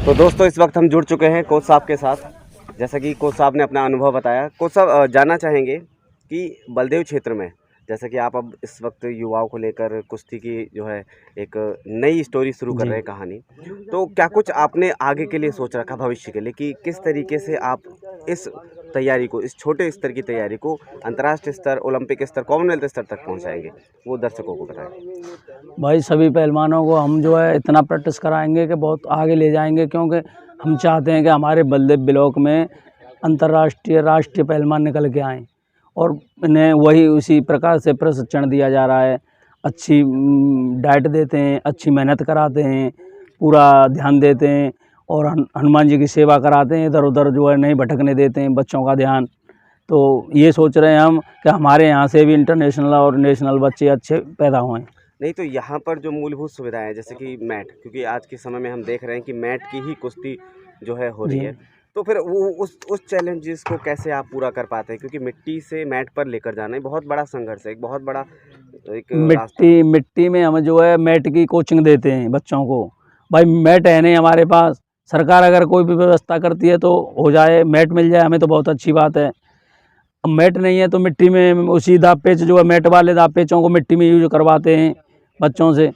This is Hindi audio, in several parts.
तो दोस्तों इस वक्त हम जुड़ चुके हैं कोच साहब के साथ। जैसा कि कोच साहब ने अपना अनुभव बताया, कोच साहब जानना चाहेंगे कि बलदेव क्षेत्र में जैसा कि आप अब इस वक्त युवाओं को लेकर कुश्ती की जो है एक नई स्टोरी शुरू कर जी। रहे हैं कहानी, तो क्या कुछ आपने आगे के लिए सोच रखा भविष्य के लिए कि किस तरीके से आप इस तैयारी को, इस छोटे स्तर की तैयारी को अंतर्राष्ट्रीय स्तर, ओलंपिक स्तर, कॉमनवेल्थ स्तर तक पहुंचाएंगे, वो दर्शकों को बताएं। भाई सभी पहलवानों को हम जो है इतना प्रैक्टिस कराएंगे कि बहुत आगे ले जाएंगे, क्योंकि हम चाहते हैं कि हमारे बलदेव ब्लॉक में अंतर्राष्ट्रीय राष्ट्रीय पहलवान निकल के आएँ और इन्हें वही उसी प्रकार से प्रशिक्षण दिया जा रहा है। अच्छी डाइट देते हैं, अच्छी मेहनत कराते हैं, पूरा ध्यान देते हैं और हनुमान जी की सेवा कराते हैं। इधर उधर जो है नहीं भटकने देते हैं बच्चों का ध्यान। तो ये सोच रहे हैं हम कि हमारे यहाँ से भी इंटरनेशनल और नेशनल बच्चे अच्छे पैदा हुए। नहीं तो यहाँ पर जो मूलभूत सुविधाएं हैं जैसे कि मैट, क्योंकि आज के समय में हम देख रहे हैं कि मैट की ही कुश्ती जो है हो रही जी। है, तो फिर वो उस चैलेंजेस को कैसे आप पूरा कर पाते हैं? क्योंकि मिट्टी से मैट पर लेकर जाना एक बहुत बड़ा संघर्ष है, एक बहुत बड़ा एक रास्ता। मिट्टी में हम जो है मैट की कोचिंग देते हैं बच्चों को। भाई मैट है नहीं हमारे पास, सरकार अगर कोई भी व्यवस्था करती है तो हो जाए, मैट मिल जाए हमें तो बहुत अच्छी बात है। अब मैट नहीं है तो मिट्टी में उसी दाव पेच जो है मैट वाले दाव पेचों को मिट्टी में यूज करवाते हैं बच्चों से।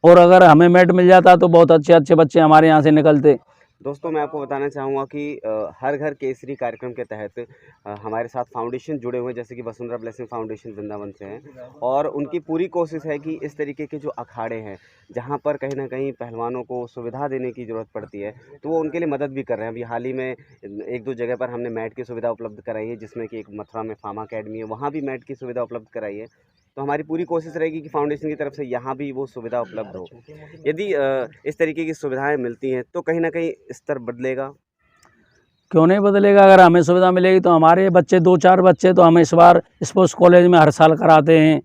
और अगर हमें मैट मिल जाता तो बहुत अच्छे अच्छे बच्चे हमारे यहाँ से निकलते। दोस्तों मैं आपको बताना चाहूँगा कि हर घर केसरी कार्यक्रम के तहत हमारे साथ फाउंडेशन जुड़े हुए हैं, जैसे कि वसुंधरा ब्लेसिंग फाउंडेशन वृंदावन से हैं, और उनकी पूरी कोशिश है कि इस तरीके के जो अखाड़े हैं जहां पर कहीं ना कहीं पहलवानों को सुविधा देने की ज़रूरत पड़ती है, तो वो उनके लिए मदद भी कर रहे हैं। अभी हाल ही में एक दो जगह पर हमने मैट की सुविधा उपलब्ध कराई है, जिसमें कि एक मथुरा में फार्मा अकेडमी है, वहाँ भी मैट की सुविधा उपलब्ध कराई है। तो हमारी पूरी कोशिश रहेगी कि फाउंडेशन की तरफ से यहाँ भी वो सुविधा उपलब्ध हो। यदि इस तरीके की सुविधाएं मिलती हैं तो कहीं ना कहीं स्तर बदलेगा। क्यों नहीं बदलेगा? अगर हमें सुविधा मिलेगी तो हमारे बच्चे 2-4 बच्चे तो हम इस बार स्पोर्ट्स कॉलेज में हर साल कराते हैं।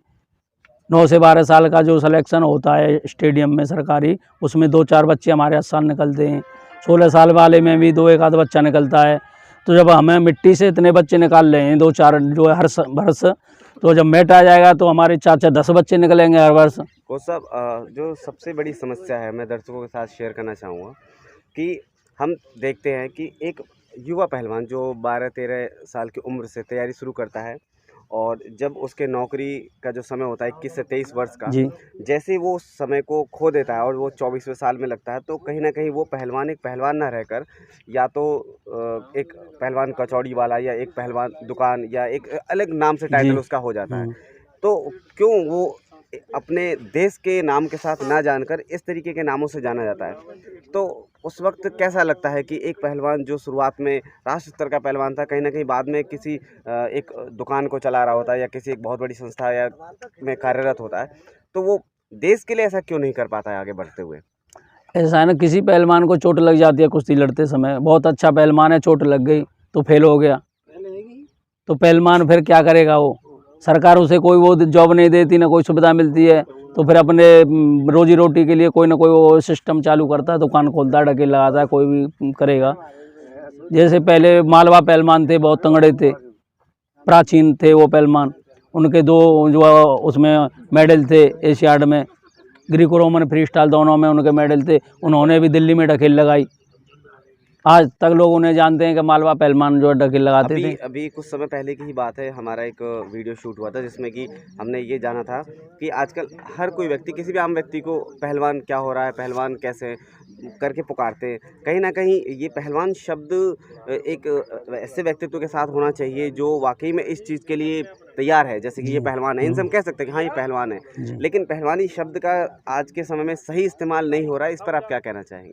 9 से 12 साल का जो सिलेक्शन होता है स्टेडियम में सरकारी, उसमें 2-4 बच्चे हमारे हर साल निकलते हैं। 16 साल वाले में भी 2 एक आध बच्चा निकलता है। तो जब हमें मिट्टी से इतने बच्चे निकाल रहे हैं 2-4 जो है हर वर्ष, तो जब मैट आ जाएगा तो हमारे 4-4 10 बच्चे निकलेंगे हर वर्ष। कोच साहब जो सबसे बड़ी समस्या है मैं दर्शकों के साथ शेयर करना चाहूँगा कि हम देखते हैं कि एक युवा पहलवान जो 12-13 साल की उम्र से तैयारी शुरू करता है, और जब उसके नौकरी का जो समय होता है 21 से 23 वर्ष का, जी। जैसे ही वो समय को खो देता है और वो 24वें साल में लगता है, तो कहीं ना कहीं वो पहलवान एक पहलवान ना रहकर या तो एक पहलवान कचौड़ी वाला या एक पहलवान दुकान या एक अलग नाम से जी। टाइटल उसका हो जाता है। तो क्यों वो अपने देश के नाम के साथ ना जानकर इस तरीके के नामों से जाना जाता है? तो उस वक्त कैसा लगता है कि एक पहलवान जो शुरुआत में राष्ट्र स्तर का पहलवान था, कहीं ना कहीं बाद में किसी एक दुकान को चला रहा होता है या किसी एक बहुत बड़ी संस्था या में कार्यरत होता है, तो वो देश के लिए ऐसा क्यों नहीं कर पाता है आगे बढ़ते हुए? ऐसा है ना, किसी पहलवान को चोट लग जाती है कुश्ती लड़ते समय, बहुत अच्छा पहलवान है, चोट लग गई तो फेल हो गया, तो पहलवान फिर क्या करेगा? वो सरकार उसे कोई वो जॉब नहीं देती, ना कोई सुविधा मिलती है, तो फिर अपने रोजी रोटी के लिए कोई ना कोई वो सिस्टम चालू करता है, दुकान खोलता है, डके लगाता है, कोई भी करेगा। जैसे पहले मालवा पहलवान थे, बहुत तंगड़े थे, प्राचीन थे वो पहलवान, उनके 2 जो उसमें मेडल थे एशियाड में, ग्रीको रोमन फ्री स्टाइल दोनों में उनके मेडल थे। उन्होंने भी दिल्ली में ढकेल लगाई, आज तक लोग उन्हें जानते हैं कि मालवा पहलवान जो ढकेल लगाते थे। अभी कुछ समय पहले की ही बात है, हमारा एक वीडियो शूट हुआ था जिसमें कि हमने ये जाना था कि आजकल हर कोई व्यक्ति, किसी भी आम व्यक्ति को पहलवान क्या हो रहा है, पहलवान कैसे करके पुकारते हैं। कहीं ना कहीं ये पहलवान शब्द एक ऐसे व्यक्तित्व के साथ होना चाहिए जो वाकई में इस चीज़ के लिए तैयार है, जैसे कि ये पहलवान है, इनसे हम कह सकते हैं कि हाँ ये पहलवान है, लेकिन पहलवानी शब्द का आज के समय में सही इस्तेमाल नहीं हो रहा है। इस पर आप क्या कहना चाहेंगे?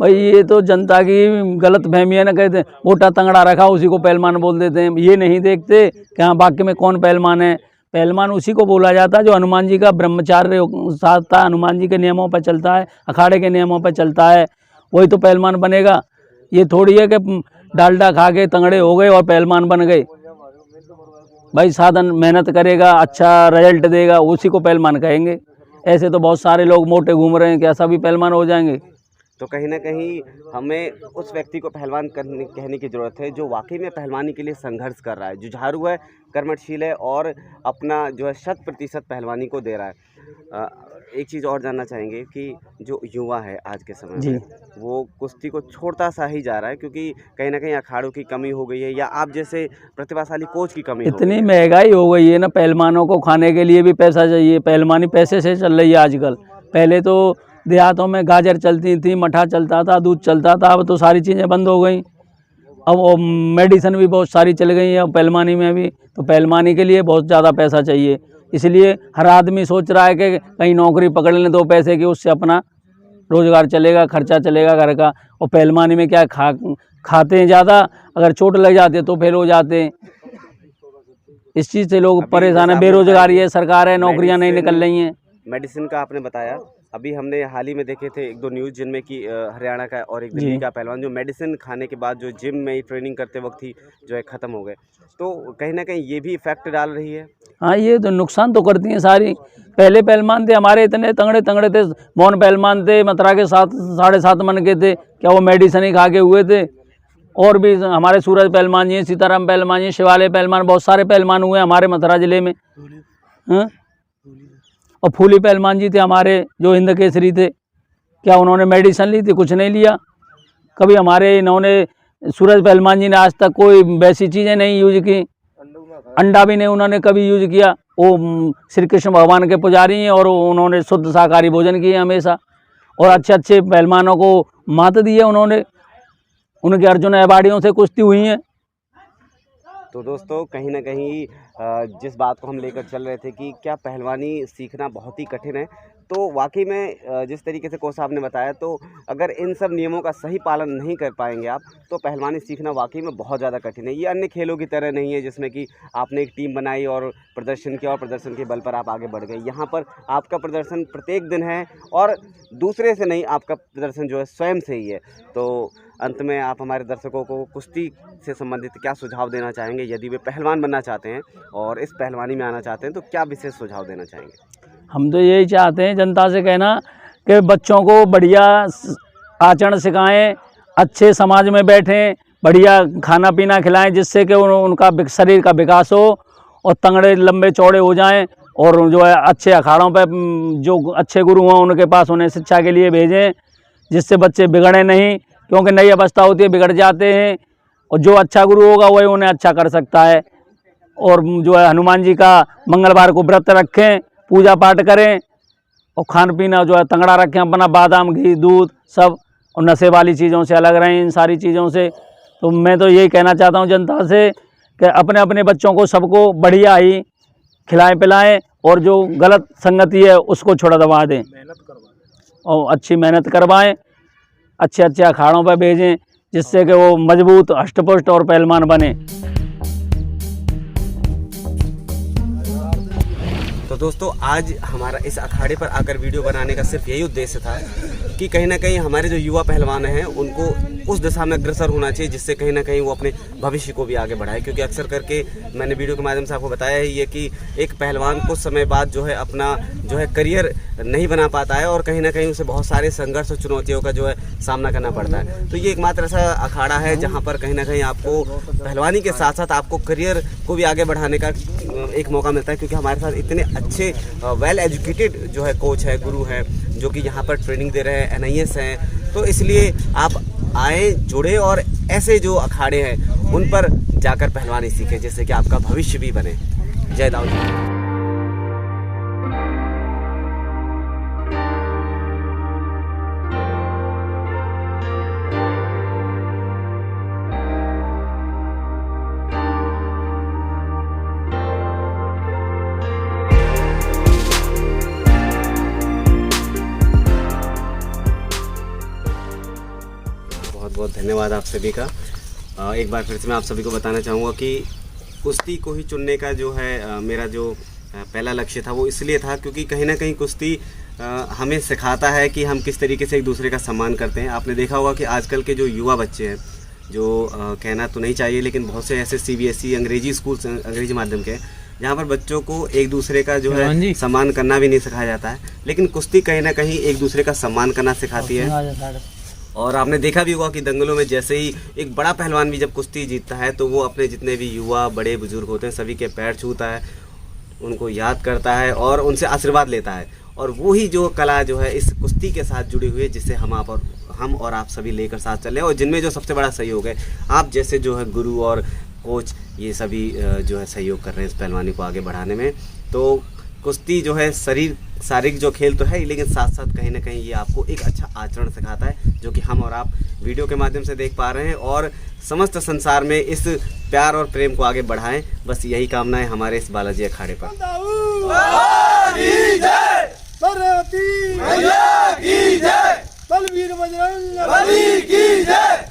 भाई ये तो जनता की गलत फहमी है ना, कहते हैं मोटा तंगड़ा रखा उसी को पहलवान बोल देते हैं। ये नहीं देखते कि हाँ वाक्य में कौन पहलवान है। पहलवान उसी को बोला जाता है जो हनुमान जी का ब्रह्मचार्य साथ था, हनुमान जी के नियमों पर चलता है, अखाड़े के नियमों पर चलता है, वही तो पहलवान बनेगा। ये थोड़ी है कि डालडा खा के तंगड़े हो गए और पहलवान बन गए। भाई साधन मेहनत करेगा, अच्छा रिजल्ट देगा, उसी को पहलवान कहेंगे। ऐसे तो बहुत सारे लोग मोटे घूम रहे हैं, क्या सभी पहलवान हो जाएंगे? तो कहीं ना कहीं हमें उस व्यक्ति को पहलवान कहने की ज़रूरत है जो वाकई में पहलवानी के लिए संघर्ष कर रहा है, जुझारू है, कर्मठशील है और अपना जो है 100% पहलवानी को दे रहा है। एक चीज़ और जानना चाहेंगे कि जो युवा है आज के समय जी। में, वो कुश्ती को छोड़ता सा ही जा रहा है, क्योंकि कहीं न कहीं अखाड़ों की कमी हो गई है या आप जैसे प्रतिभाशाली कोच की कमी हो गई इतनी है। महंगाई हो गई है ना, पहलवानों को खाने के लिए भी पैसा चाहिए। पहलवानी पैसे से चल रही है आजकल। पहले तो देहातों में गाजर चलती थी, मठा चलता था, दूध चलता था, अब तो सारी चीज़ें बंद हो गई। अब वो मेडिसिन भी बहुत सारी चल गई हैं पहलवानी में भी। तो पहलवानी के लिए बहुत ज़्यादा पैसा चाहिए, इसलिए हर आदमी सोच रहा है कि कहीं नौकरी पकड़ लें 2 पैसे की, उससे अपना रोज़गार चलेगा, खर्चा चलेगा घर का। और पहलवानी में क्या खाते हैं ज़्यादा, अगर चोट लग जाती है तो फेल हो जाते हैं। इस चीज़ से लोग अभी परेशान जैसा हैं, आपने बेरोजगारी बताया है, सरकार है, नौकरियां नहीं मेडिसिन निकल रही हैं। मेडिसिन का आपने बताया, अभी हमने हाल ही में देखे थे 1-2 न्यूज़ जिनमें कि हरियाणा का और एक दिल्ली जी। का पहलवान जो मेडिसिन खाने के बाद जो जिम में ट्रेनिंग करते वक्त ही जो है ख़त्म हो गए। तो कहीं न कहीं ये भी इफ़ेक्ट डाल रही है। हाँ, ये तो नुकसान तो करती हैं सारी। पहले पहलवान थे हमारे इतने तगड़े तगड़े थे, मोहन पहलवान थे, मथुरा के 7-7.5 मन के थे, क्या वो मेडिसिन ही खा के हुए थे? और भी हमारे सूरज पहलवान जी, सीताराम पहलवान जी, शिवालय पहलवान, बहुत सारे पहलवान हुए हमारे मथुरा जिले में। हाँ? और फूली पहलवान जी थे हमारे, जो हिंद केसरी थे, क्या उन्होंने मेडिसिन ली थी? कुछ नहीं लिया। कभी हमारे इन्होंने सूरज पहलवान जी ने आज तक कोई वैसी चीज़ें नहीं यूज की, अंडा भी नहीं उन्होंने कभी यूज किया। वो श्री कृष्ण भगवान के पुजारी हैं और उन्होंने शुद्ध शाकाहारी भोजन किए हमेशा, और अच्छे अच्छे पहलवानों को मात दी है उन्होंने। उनके अर्जुन अवार्डियों से कुश्ती हुई हैं। तो दोस्तों कहीं न कहीं जिस बात को हम लेकर चल रहे थे कि क्या पहलवानी सीखना बहुत ही कठिन है, तो वाक़ई में जिस तरीके से कोच साहब ने बताया, तो अगर इन सब नियमों का सही पालन नहीं कर पाएँगे आप, तो पहलवानी सीखना वाक़ई में बहुत ज़्यादा कठिन है। ये अन्य खेलों की तरह नहीं है जिसमें कि आपने एक टीम बनाई और प्रदर्शन किया और प्रदर्शन के बल पर आप आगे बढ़ गए। यहाँ पर आपका प्रदर्शन प्रत्येक दिन है और दूसरे से नहीं, आपका प्रदर्शन जो है स्वयं से ही है। तो अंत में आप हमारे दर्शकों को कुश्ती से संबंधित क्या सुझाव देना चाहेंगे? यदि वे पहलवान बनना चाहते हैं और इस पहलवानी में आना चाहते हैं, तो क्या विशेष सुझाव देना चाहेंगे? हम तो यही चाहते हैं जनता से कहना कि बच्चों को बढ़िया आचरण सिखाएं, अच्छे समाज में बैठें, बढ़िया खाना पीना खिलाएं, जिससे कि उनका शरीर का विकास हो और तगड़े लंबे चौड़े हो जाएं। और जो है अच्छे अखाड़ों पे जो अच्छे गुरु हों उनके पास उन्हें शिक्षा के लिए भेजें, जिससे बच्चे बिगड़े नहीं, क्योंकि नई अवस्था होती है, बिगड़ जाते हैं। और जो अच्छा गुरु होगा वही उन्हें अच्छा कर सकता है। और जो है हनुमान जी का मंगलवार को व्रत रखें, पूजा पाठ करें और खान पीना जो है तगड़ा रखें अपना, बादाम घी दूध सब, और नशे वाली चीज़ों से अलग रहें, इन सारी चीज़ों से। तो मैं तो यही कहना चाहता हूँ जनता से कि अपने अपने बच्चों को सबको बढ़िया ही खिलाएं पिलाएं, और जो गलत संगति है उसको छोड़ा दबा दें, और अच्छी मेहनत करवाएं, अच्छे अच्छे अखाड़ों पर भेजें, जिससे कि वो मजबूत हष्टपुष्ट और पहलवान बने। तो दोस्तों आज हमारा इस अखाड़े पर आकर वीडियो बनाने का सिर्फ यही उद्देश्य था कि कहीं ना कहीं हमारे जो युवा पहलवान हैं उनको उस दिशा में अग्रसर होना चाहिए, जिससे कहीं ना कहीं वो अपने भविष्य को भी आगे बढ़ाए। क्योंकि अक्सर करके मैंने वीडियो के माध्यम से आपको बताया है ये कि एक पहलवान कुछ समय बाद जो है अपना जो है करियर नहीं बना पाता है और कहीं ना कहीं उसे बहुत सारे संघर्ष और चुनौतियों का जो है सामना करना पड़ता है। तो ये एकमात्र ऐसा अखाड़ा है जहाँ पर कहीं ना कहीं आपको पहलवानी के साथ साथ आपको करियर को भी आगे बढ़ाने का एक मौका मिलता है, क्योंकि हमारे साथ इतने अच्छे वेल एजुकेटेड जो है कोच है, गुरु हैं, जो कि यहाँ पर ट्रेनिंग दे रहे हैं, NIS हैं। तो इसलिए आप आए, जुड़े और ऐसे जो अखाड़े हैं उन पर जाकर पहलवानी सीखें, जिससे कि आपका भविष्य भी बने। जय दाऊद। बहुत बहुत धन्यवाद आप सभी का। एक बार फिर से मैं आप सभी को बताना चाहूँगा कि कुश्ती को ही चुनने का जो है मेरा जो पहला लक्ष्य था वो इसलिए था क्योंकि कहीं ना कहीं कुश्ती हमें सिखाता है कि हम किस तरीके से एक दूसरे का सम्मान करते हैं। आपने देखा होगा कि आजकल के जो युवा बच्चे हैं, जो कहना तो नहीं चाहिए लेकिन बहुत से ऐसे CBSE अंग्रेजी स्कूल अंग्रेजी माध्यम के जहाँ पर बच्चों को एक दूसरे का जो है सम्मान करना भी नहीं सिखाया जाता है, लेकिन कुश्ती कहीं ना कहीं एक दूसरे का सम्मान करना सिखाती है। और आपने देखा भी होगा कि दंगलों में जैसे ही एक बड़ा पहलवान भी जब कुश्ती जीतता है तो वो अपने जितने भी युवा बड़े बुजुर्ग होते हैं सभी के पैर छूता है, उनको याद करता है और उनसे आशीर्वाद लेता है। और वही जो कला जो है इस कुश्ती के साथ जुड़ी हुई है, जिससे हम और आप सभी लेकर साथ चल रहे हैं। और जिनमें जो सबसे बड़ा सहयोग है, आप जैसे जो है गुरु और कोच ये सभी जो है सहयोग कर रहे हैं इस पहलवानी को आगे बढ़ाने में। तो कुश्ती जो है शारीरिक जो खेल तो है ही, लेकिन साथ साथ कहीं ना कहीं ये आपको एक अच्छा आचरण सिखाता है, जो कि हम और आप वीडियो के माध्यम से देख पा रहे हैं। और समस्त संसार में इस प्यार और प्रेम को आगे बढ़ाएं, बस यही कामना है हमारे इस बालाजी अखाड़े पर। बलवीर बजरंग बली की जय।